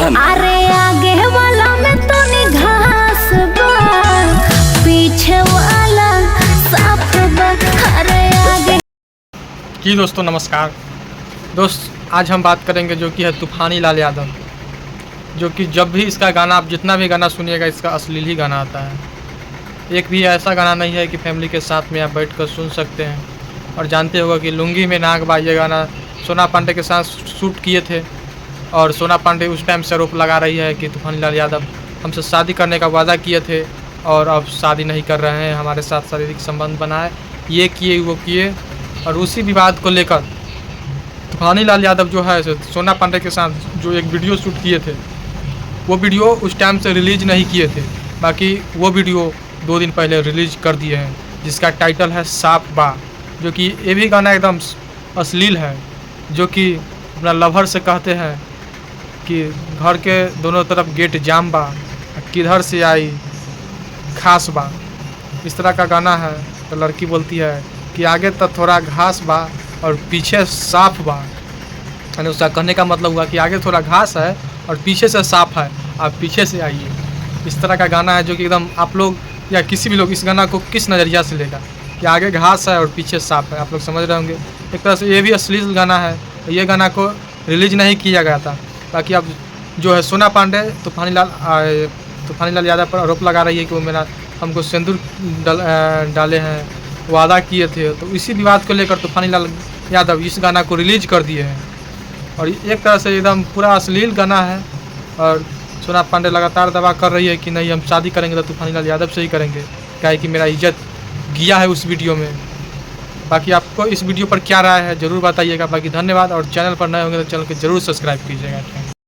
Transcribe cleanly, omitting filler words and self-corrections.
Production। अरे आगे वाला में तो घास बा, पीछे वाला साफ बा। अरे आगे जी दोस्तों नमस्कार। दोस्त आज हम बात करेंगे जो कि है तूफानी लाल यादव, जो कि जब भी इसका गाना आप जितना भी गाना सुनिएगा इसका अश्लील ही गाना आता है। एक भी ऐसा गाना नहीं है कि फैमिली के साथ में आप बैठ कर सुन सकते हैं। और जानते होगा कि लुंगी में नाग बा ये गाना सोना पांडे के साथ शूट किए थे, और सोना पांडे उस टाइम से आरोप लगा रही है कि तूफानी लाल यादव हमसे शादी करने का वादा किए थे और अब शादी नहीं कर रहे हैं, हमारे साथ शारीरिक संबंध बनाए, ये किए वो किए। और उसी विवाद को लेकर तूफानी लाल यादव जो है सोना पांडे के साथ जो एक वीडियो शूट किए थे, वो वीडियो उस टाइम से रिलीज नहीं किए थे, बाकी वो वीडियो 2 दिन पहले रिलीज कर दिए हैं, जिसका टाइटल है साफ बा। जो कि ये भी गाना एकदम अश्लील है, जो कि अपना लवर से कहते हैं कि घर के दोनों तरफ गेट जाम बा, किधर से आई खास बा। इस तरह का गाना है। तो लड़की बोलती है कि आगे तो थोड़ा घास बा और पीछे साफ बा, यानी उसका कहने का मतलब हुआ कि आगे थोड़ा घास है और पीछे से साफ है, आप पीछे से आइए। इस तरह का गाना है जो कि एकदम आप लोग या किसी भी लोग इस गाना को किस नज़रिया से लेगा कि आगे घास है और पीछे साफ है, आप लोग समझ रहे होंगे। एक तरह से ये भी अश्लील गाना है। ये गाना को रिलीज नहीं किया गया था। बाकी अब जो है सोना पांडे तूफानी लाल यादव पर आरोप लगा रही है कि वो हमको सिंदूर डाले हैं, वादा किए थे। तो इसी विवाद को लेकर तूफानी लाल यादव इस गाना को रिलीज कर दिए हैं। और एक तरह से एकदम पूरा अश्लील गाना है। और सोना पांडे लगातार दावा कर रही है कि नहीं हम शादी करेंगे तो तूफानी लाल यादव से ही करेंगे, क्या है कि मेरा इज्जत गया है उस वीडियो में। बाकी आपको इस वीडियो पर क्या राय है ज़रूर बताइएगा। बाकी धन्यवाद, और चैनल पर नए होंगे तो चैनल को ज़रूर सब्सक्राइब कीजिएगा।